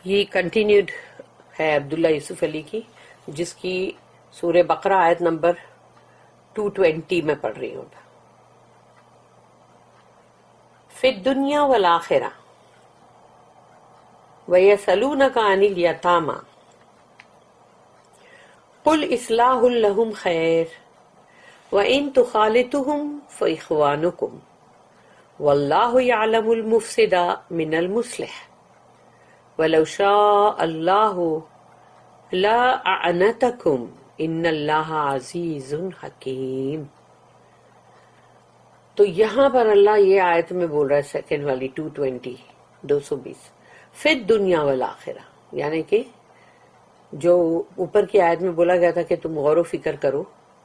یہ کنٹینیوڈ ہے عبداللہ یوسف علی کی، جس کی سورہ بقرہ آیت نمبر 220 میں پڑھ رہی ہوں۔ فی الدنیا والآخرہ وَيَسْأَلُونَكَ عَنِ الْيَتَامَى قُلْ إِصْلَاحٌ لَهُمْ خَيْرٌ وَإِن تُخَالِطُوهُمْ فَإِخْوَانُكُمْ وَاللَّهُ يَعْلَمُ الْمُفْسِدَ مِنَ الْمُصْلِحِ وَلَوْ شَاءَ اللَّهُ لَأَعْنَتَكُمْ إِنَّ اللَّهَ عَزِيزٌ حَكِيمٌ۔ تو یہاں پر اللہ یہ آیت میں بول رہا ہے، سیکنڈ والی 220 فی الدنیا والآخرہ، یعنی کہ جو اوپر کی آیت میں بولا گیا تھا کہ تم غور و فکر کرو،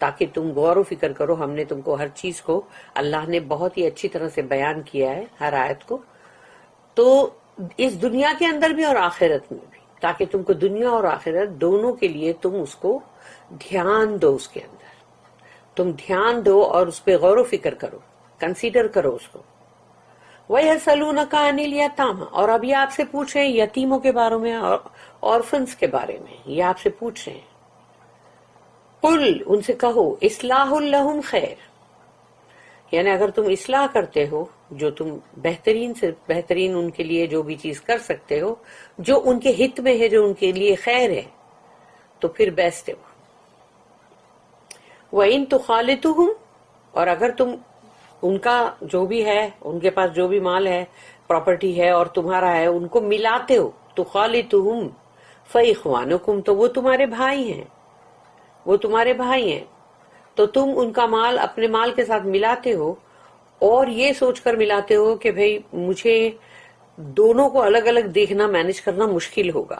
تاکہ تم غور و فکر کرو، ہم نے تم کو ہر چیز کو اللہ نے بہت ہی اچھی طرح سے بیان کیا ہے ہر آیت کو، تو اس دنیا کے اندر بھی اور آخرت میں بھی، تاکہ تم کو دنیا اور آخرت دونوں کے لیے تم اس کو دھیان دو، اس کے اندر تم دھیان دو اور اس پہ غور و فکر کرو، کنسیڈر کرو اس کو۔ وَيَسْأَلُونَكَ عَنِ الْيَتَامَى، اور اب یہ آپ سے پوچھ رہے ہیں یتیموں کے بارے میں اور آرفنس کے بارے میں، یہ آپ سے پوچھ رہے ہیں۔ قُلْ، ان سے کہو، اصلاح لہم خیر، یعنی اگر تم اصلاح کرتے ہو، جو تم بہترین سے بہترین ان کے لیے جو بھی چیز کر سکتے ہو، جو ان کے ہت میں ہے، جو ان کے لیے خیر ہے، تو پھر بیسٹ ہے وہ۔ وَإِن تُخَالِطُوهُمْ، اور اگر تم ان کا جو بھی ہے، ان کے پاس جو بھی مال ہے، پراپرٹی ہے اور تمہارا ہے، ان کو ملاتے ہو، تخالطوہم فإخوانکم، تو وہ تمہارے بھائی ہیں، وہ تمہارے بھائی ہیں، تو تم ان کا مال اپنے مال کے ساتھ ملاتے ہو، اور یہ سوچ کر ملاتے ہو کہ بھئی مجھے دونوں کو الگ الگ دیکھنا، مینج کرنا مشکل ہوگا،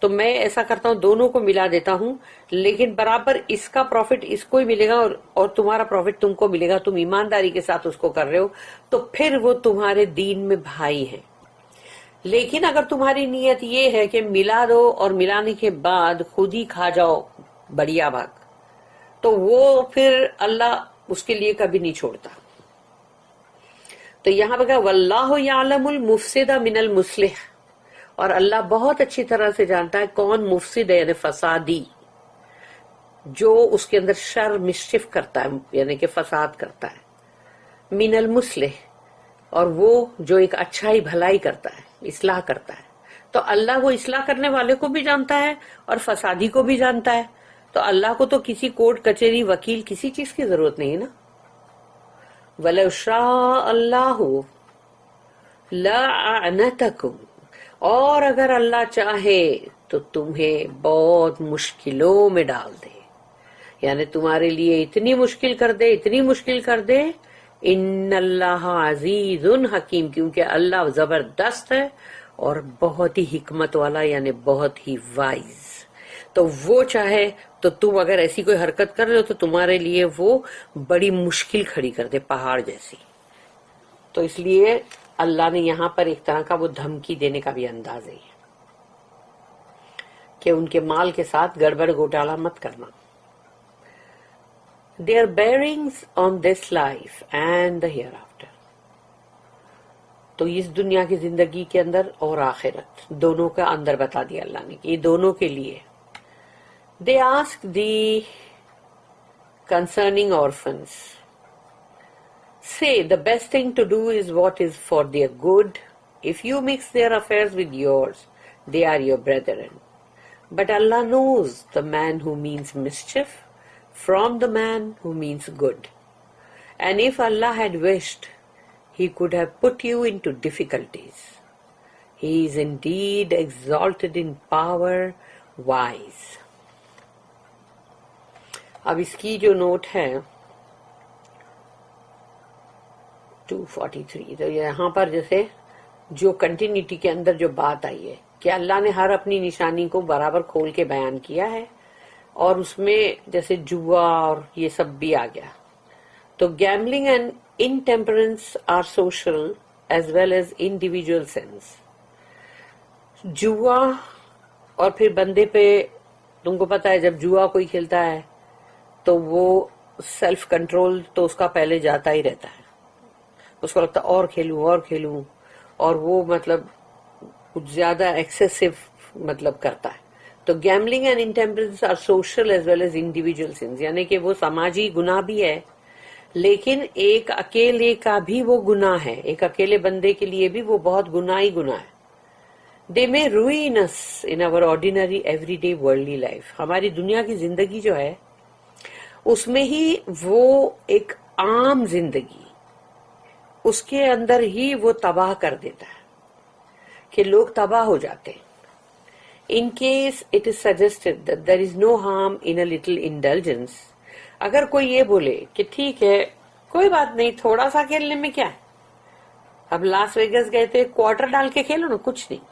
تو میں ایسا کرتا ہوں دونوں کو ملا دیتا ہوں، لیکن برابر اس کا پروفٹ اس کو ہی ملے گا اور تمہارا پروفٹ تم کو ملے گا، تم ایمانداری کے ساتھ اس کو کر رہے ہو، تو پھر وہ تمہارے دین میں بھائی ہیں۔ لیکن اگر تمہاری نیت یہ ہے کہ ملا دو اور ملانے کے بعد خود ہی کھا جاؤ بڑھیا بھاگ، تو وہ پھر اللہ اس کے لیے کبھی نہیں چھوڑتا۔ تو یہاں پہ کہا واللہ یعلم المفسد من المصلح، اور اللہ بہت اچھی طرح سے جانتا ہے کون مفسد ہے، یعنی فسادی، جو اس کے اندر شر مشرف کرتا ہے، یعنی کہ فساد کرتا ہے، من المصلح، اور وہ جو ایک اچھائی بھلائی کرتا ہے، اصلاح کرتا ہے، تو اللہ وہ اصلاح کرنے والے کو بھی جانتا ہے اور فسادی کو بھی جانتا ہے، تو اللہ کو تو کسی کورٹ کچہری وکیل کسی چیز کی ضرورت نہیں ہے نا۔ وَلَوْ شَاءَ اللَّهُ لَأَعْنَتَكُمْ، اور اگر اللہ چاہے تو تمہیں بہت مشکلوں میں ڈال دے، یعنی تمہارے لیے اتنی مشکل کر دے، اتنی مشکل کر دے، ان اللہ عزیز حکیم، کیونکہ اللہ زبردست ہے اور بہت ہی حکمت والا، یعنی بہت ہی وائز، تو وہ چاہے تو تم اگر ایسی کوئی حرکت کر رہے ہو تو تمہارے لیے وہ بڑی مشکل کھڑی کر دے، پہاڑ جیسی۔ تو اس لیے اللہ نے یہاں پر ایک طرح کا وہ دھمکی دینے کا بھی انداز ہے کہ ان کے مال کے ساتھ گڑبڑ گھوٹالہ مت کرنا۔ Their bearings on this life and the hereafter، تو اس دنیا کی زندگی کے اندر اور آخرت دونوں کا اندر بتا دیا اللہ نے کہ یہ دونوں کے لیے۔ They ask thee concerning orphans، say the best thing to do is what is for their good. If you mix their affairs with yours, they are your brethren. But Allah knows the man who means mischief from the man who means good. And if Allah had wished, He could have put you into difficulties. He is indeed exalted in power, wise. اب اس کی جو note ہے 243، تو یہاں پر جیسے جو continuity کے اندر جو بات آئی ہے کہ اللہ نے ہر اپنی نشانی کو برابر کھول کے بیان کیا ہے، اور اس میں جیسے جوا اور یہ سب بھی آ گیا، تو gambling and intemperance are social as well as individual sense. جوا اور پھر بندے پہ، تم کو پتا ہے جب جوا کوئی کھیلتا ہے تو وہ سیلف کنٹرول تو اس کا پہلے جاتا ہی رہتا ہے، اس کو لگتا اور کھیلوں اور کھیلوں، اور وہ مطلب کچھ زیادہ ایکسیسو مطلب کرتا ہے. تو gambling and intemperance are social as well as individual sense, یعنی کہ وہ سماجی گناہ بھی ہے، لیکن ایک اکیلے کا بھی وہ گناہ ہے، ایک اکیلے بندے کے لیے بھی وہ بہت گناہ ہی گناہ ہے. They may ruin us in our ordinary everyday worldly life. ہماری دنیا کی زندگی جو ہے اس میں ہی وہ ایک عام زندگی اس کے اندر ہی وہ تباہ کر دیتا ہے کہ لوگ تباہ ہو جاتے ہیں. In case it is suggested that there is no harm in a little indulgence، اگر کوئی یہ بولے کہ ٹھیک ہے کوئی بات نہیں تھوڑا سا کھیلنے میں کیا ہے، اب لاس ویگس گئے تھے کوارٹر ڈال کے کھیلو نا، کچھ نہیں.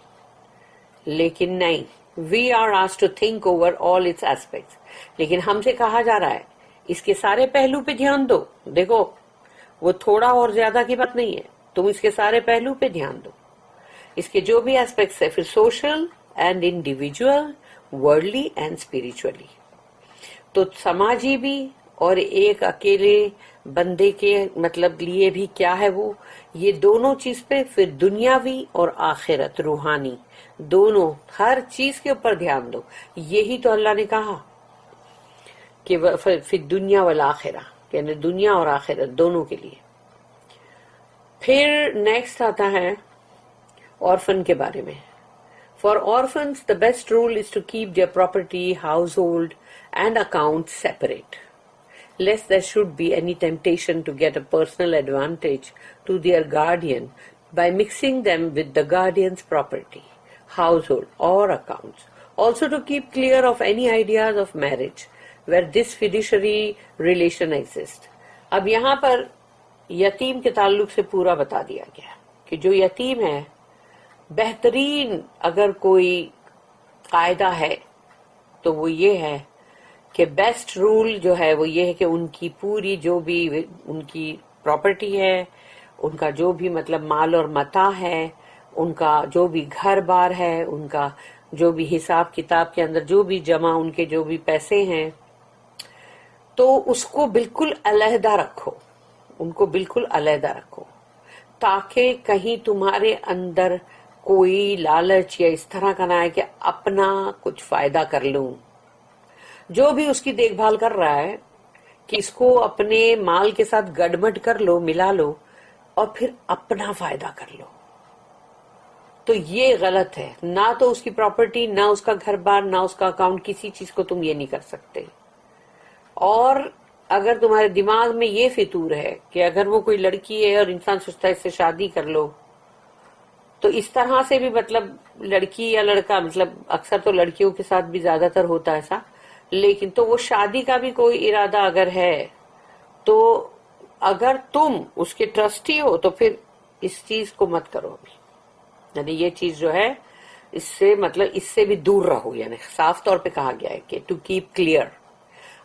لیکن نہیں، we are asked to think over all its aspects, لیکن ہم سے کہا جا رہا ہے اس کے سارے پہلو پہ دھیان دو. دیکھو وہ تھوڑا اور زیادہ کی بات نہیں ہے، تم اس کے سارے پہلو پہ دھیان دو، اس کے جو بھی ایسپیکٹس ہے، پھر social and individual, worldly and spiritually. تو سماجی بھی اور ایک اکیلے بندے کے مطلب لیے بھی کیا ہے وہ، یہ دونوں چیز پہ، پھر دنیاوی اور آخرت روحانی دونوں، ہر چیز کے اوپر دھیان دو. یہی تو اللہ نے کہا کہ فی الدنیا والآخرہ، یعنی دنیا اور آخرت دونوں کے لیے. پھر نیکسٹ آتا ہے orphan کے بارے میں. For orphans the best rule is to keep their property, household and accounts separate, lest there should be any temptation to get a personal advantage to their guardian by mixing them with the guardian's property, household or accounts. Also to keep clear of any ideas of marriage where this fiduciary relation exists. اب یہاں پر یتیم کے تعلق سے پورا بتا دیا گیا کہ جو یتیم ہے، بہترین اگر کوئی قاعدہ ہے تو وہ یہ ہے کہ بیسٹ رول جو ہے وہ یہ ہے کہ ان کی پوری جو بھی ان کی پراپرٹی ہے، ان کا جو بھی مطلب مال اور متاع ہے، ان کا جو بھی گھر بار ہے، ان کا جو بھی حساب کتاب کے اندر جو بھی جمع ان کے جو بھی پیسے ہیں، تو اس کو بالکل علیحدہ رکھو، ان کو بالکل علیحدہ رکھو، تاکہ کہیں تمہارے اندر کوئی لالچ یا اس طرح کا نہ ہے کہ اپنا کچھ فائدہ کر لوں. جو بھی اس کی دیکھ بھال کر رہا ہے کہ اس کو اپنے مال کے ساتھ گڑمٹ کر لو، ملا لو اور پھر اپنا فائدہ کر لو، تو یہ غلط ہے. نہ تو اس کی پراپرٹی، نہ اس کا گھر بار، نہ اس کا اکاؤنٹ، کسی چیز کو تم یہ نہیں کر سکتے. اور اگر تمہارے دماغ میں یہ فطور ہے کہ اگر وہ کوئی لڑکی ہے اور انسان سوچتا ہے اس سے شادی کر لو، تو اس طرح سے بھی مطلب لڑکی یا لڑکا، مطلب اکثر تو لڑکیوں کے ساتھ بھی زیادہ تر ہوتا ہے ایسا، لیکن تو وہ شادی کا بھی کوئی ارادہ اگر ہے تو اگر تم اس کے ٹرسٹی ہو تو پھر اس چیز کو مت کرو ابھی. یعنی یہ چیز جو ہے اس سے مطلب اس سے بھی دور رہو. یعنی صاف طور پہ کہا گیا ہے کہ ٹو کیپ کلیئر،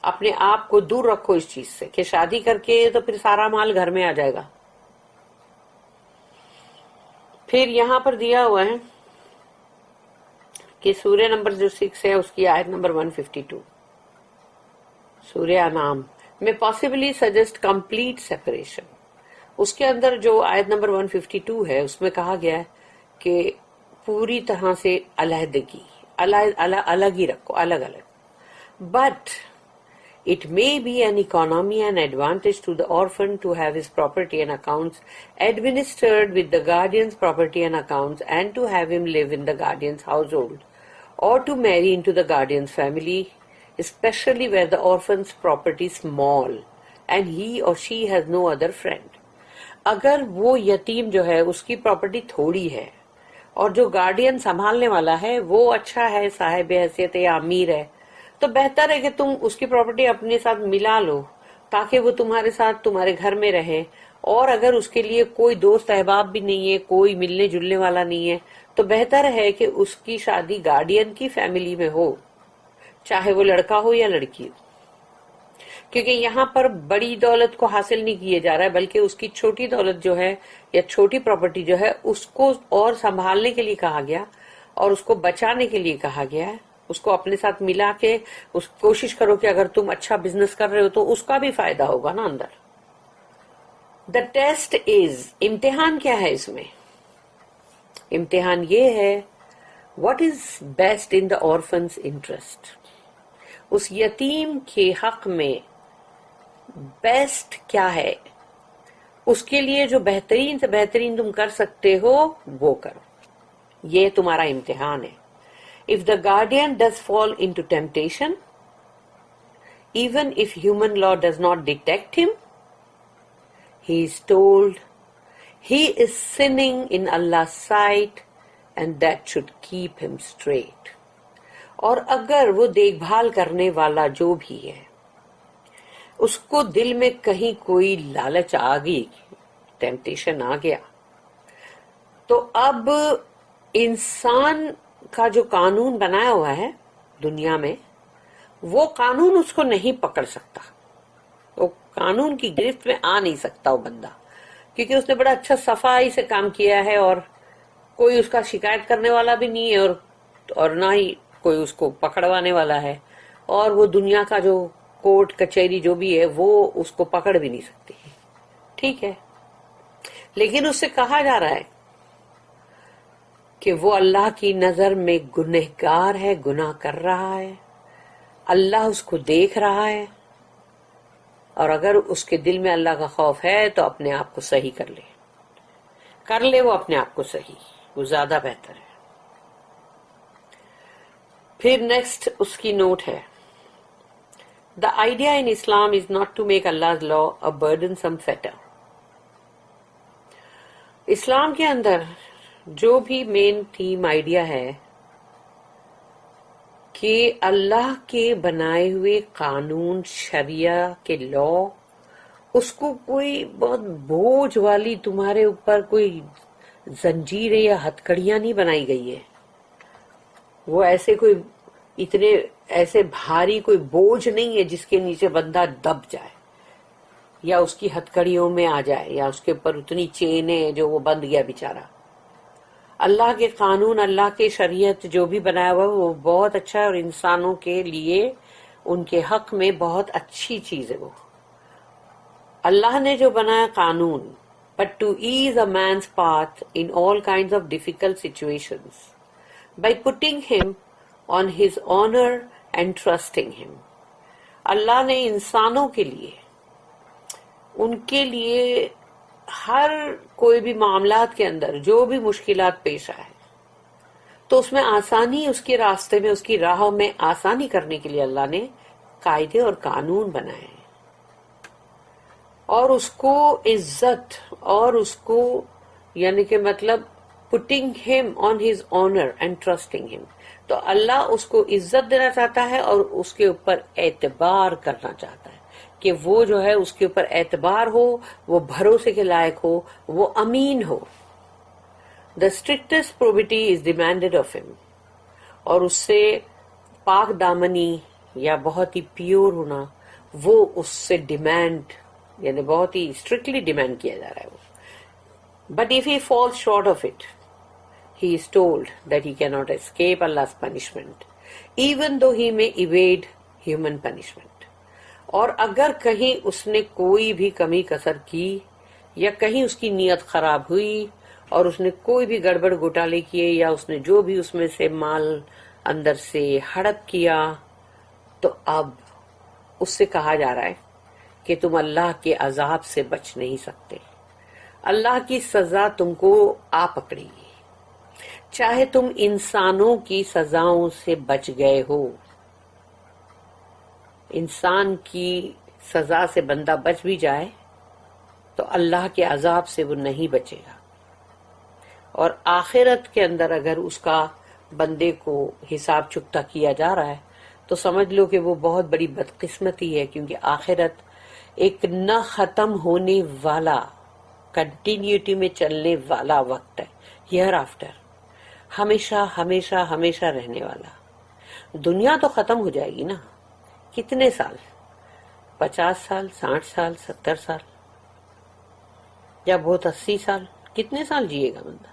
اپنے آپ کو دور رکھو اس چیز سے کہ شادی کر کے تو پھر سارا مال گھر میں آ جائے گا. پھر یہاں پر دیا ہوا ہے کہ سورہ نمبر جو 6 ہے اس کی آیت نمبر 152 سورہ انعام میں پاسبلی سجسٹ کمپلیٹ سیپریشن. اس کے اندر جو آیت نمبر 152 ہے اس میں کہا گیا ہے کہ پوری طرح سے علیحدگی، الگ ہی رکھو، الگ الگ. But it may be an economy and advantage to the orphan to have his property and accounts administered with the guardian's property and accounts, and to have him live in the guardian's household, or to marry into the guardian's family, especially where the orphan's property is small and he or she has no other friend. اگر وہ یتیم جو ہے اس کی property تھوڑی ہے اور جو گارڈین سنبھالنے والا ہے وہ اچھا ہے، صاحب حیثیت ہے یا امیر ہے، تو بہتر ہے کہ تم اس کی پراپرٹی اپنے ساتھ ملا لو تاکہ وہ تمہارے ساتھ تمہارے گھر میں رہے. اور اگر اس کے لیے کوئی دوست احباب بھی نہیں ہے، کوئی ملنے جلنے والا نہیں ہے، تو بہتر ہے کہ اس کی شادی گارڈین کی فیملی میں ہو، چاہے وہ لڑکا ہو یا لڑکی ہو. کیونکہ یہاں پر بڑی دولت کو حاصل نہیں کیے جا رہا ہے، بلکہ اس کی چھوٹی دولت جو ہے یا چھوٹی پراپرٹی جو ہے اس کو اور سنبھالنے کے لیے کہا گیا اور اس کو بچانے کے لیے کہا گیا ہے. اس کو اپنے ساتھ ملا کے اس کوشش کرو کہ اگر تم اچھا بزنس کر رہے ہو تو اس کا بھی فائدہ ہوگا نا اندر. دا ٹیسٹ از، امتحان کیا ہے اس میں؟ امتحان یہ ہے What is best in the orphan's interest? اس یتیم کے حق میں بیسٹ کیا ہے؟ اس کے لیے جو بہترین سے بہترین تم کر سکتے ہو وہ کرو. یہ تمہارا امتحان ہے. If the guardian does fall into temptation, even if human law does not detect him, he is told he is sinning in Allah's sight and that should keep him straight. اور اگر وہ دیکھ بھال کرنے والا جو بھی ہے اس کو دل میں کہیں کوئی لالچ آ گئی، ٹیمپٹیشن آ گیا، تو اب انسان کا جو قانون بنایا ہوا ہے دنیا میں وہ قانون اس کو نہیں پکڑ سکتا، وہ قانون کی گرفت میں آ نہیں سکتا وہ بندہ، کیونکہ اس نے بڑا اچھا صفائی سے کام کیا ہے اور کوئی اس کا شکایت کرنے والا بھی نہیں ہے اور نہ ہی کوئی اس کو پکڑوانے والا ہے، اور وہ دنیا کا جو کورٹ کچہری جو بھی ہے وہ اس کو پکڑ بھی نہیں سکتی. ٹھیک ہے، لیکن اس سے کہا جا رہا ہے کہ وہ اللہ کی نظر میں گنہگار ہے، گناہ کر رہا ہے، اللہ اس کو دیکھ رہا ہے، اور اگر اس کے دل میں اللہ کا خوف ہے تو اپنے آپ کو صحیح کر لے وہ اپنے آپ کو صحیح، وہ زیادہ بہتر ہے. پھر نیکسٹ اس کی نوٹ ہے، The idea in Islam is not to make Allah's law a burdensome fetter. اسلام کے اندر جو بھی مین تھیم آئیڈیا ہے کہ اللہ کے بنائے ہوئے قانون شریعہ کے لا اس کو کوئی بہت بوجھ والی تمہارے اوپر کوئی زنجیریں یا ہتھکڑیاں نہیں بنائی گئی ہے، وہ ایسے کوئی اتنے ایسے بھاری کوئی بوجھ نہیں ہے جس کے نیچے بندہ دب جائے یا اس کی ہتھکڑیوں میں آ جائے یا اس کے اوپر اتنی چینیں جو وہ بند گیا بیچارہ. اللہ کے قانون، اللہ کے شریعت جو بھی بنایا ہوا وہ بہت اچھا ہے اور انسانوں کے لیے ان کے حق میں بہت اچھی چیز ہے. وہ اللہ نے جو بنایا قانون، but to ease a man's path in all kinds of difficult situations by putting him on his honor and trusting him. اللہ نے انسانوں کے لیے ان کے لیے ہر کوئی بھی معاملات کے اندر جو بھی مشکلات پیش آئے تو اس میں آسانی، اس کے راستے میں، اس کی راہوں میں آسانی کرنے کے لیے اللہ نے قاعدے اور قانون بنائے ہیں، اور اس کو عزت اور اس کو یعنی کہ مطلب putting him on his honor and trusting him، تو اللہ اس کو عزت دینا چاہتا ہے اور اس کے اوپر اعتبار کرنا چاہتا ہے کہ وہ جو ہے اس کے اوپر اعتبار ہو، وہ بھروسے کے لائق ہو، وہ امین ہو. The strictest probity is demanded of him، اور اس سے پاک دامنی یا بہت ہی پیور ہونا وہ اس سے ڈیمانڈ یعنی بہت ہی اسٹرکٹلی ڈیمانڈ کیا جا رہا ہے وہ. But if he falls short of it, he is told that he cannot escape Allah's punishment, even though he may evade human punishment. اور اگر کہیں اس نے کوئی بھی کمی کسر کی یا کہیں اس کی نیت خراب ہوئی اور اس نے کوئی بھی گڑبڑ گھوٹالے کیے یا اس نے جو بھی اس میں سے مال اندر سے ہڑپ کیا، تو اب اس سے کہا جا رہا ہے کہ تم اللہ کے عذاب سے بچ نہیں سکتے، اللہ کی سزا تم کو آ پکڑے گی، چاہے تم انسانوں کی سزاؤں سے بچ گئے ہو. انسان کی سزا سے بندہ بچ بھی جائے تو اللہ کے عذاب سے وہ نہیں بچے گا، اور آخرت کے اندر اگر اس کا بندے کو حساب چکتا کیا جا رہا ہے تو سمجھ لو کہ وہ بہت بڑی بدقسمتی ہے، کیونکہ آخرت ایک نہ ختم ہونے والا، کنٹینیوٹی میں چلنے والا وقت ہے، ہیئر آفٹر، ہمیشہ ہمیشہ ہمیشہ رہنے والا. دنیا تو ختم ہو جائے گی نا، کتنے سال، 50 سال، 60 سال، 70 سال یا بہت 80 سال، کتنے سال جیے گا بندہ؟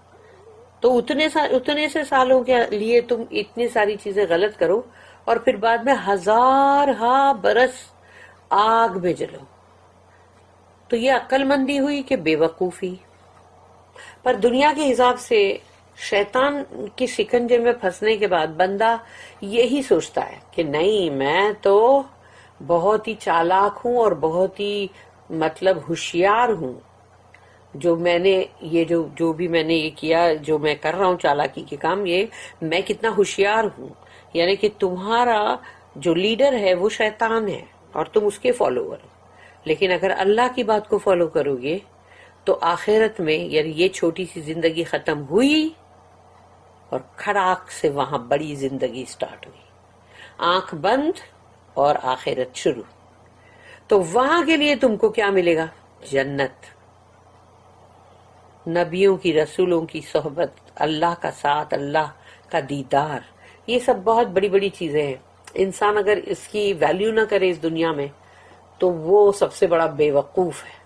تو اتنے سے سالوں کے لیے تم اتنی ساری چیزیں غلط کرو اور پھر بعد میں ہزار برس آگ میں جلو، تو یہ عقل مندی ہوئی کہ بے وقوفی؟ پر دنیا کے حساب سے شیطان کی شکنجے میں پھنسنے کے بعد بندہ یہی سوچتا ہے کہ نہیں میں تو بہت ہی چالاک ہوں اور بہت ہی مطلب ہوشیار ہوں، جو میں نے یہ جو بھی میں نے یہ کیا، جو میں کر رہا ہوں چالاکی کے کام، یہ میں کتنا ہوشیار ہوں. یعنی کہ تمہارا جو لیڈر ہے وہ شیطان ہے اور تم اس کے فالوور ہو. لیکن اگر اللہ کی بات کو فالو کرو گے تو آخرت میں یعنی یہ چھوٹی سی زندگی ختم ہوئی اور کھڑاک سے وہاں بڑی زندگی سٹارٹ ہوئی، آنکھ بند اور آخرت شروع. تو وہاں کے لیے تم کو کیا ملے گا؟ جنت، نبیوں کی، رسولوں کی صحبت، اللہ کا ساتھ، اللہ کا دیدار. یہ سب بہت بڑی بڑی چیزیں ہیں. انسان اگر اس کی ویلیو نہ کرے اس دنیا میں تو وہ سب سے بڑا بے وقوف ہے.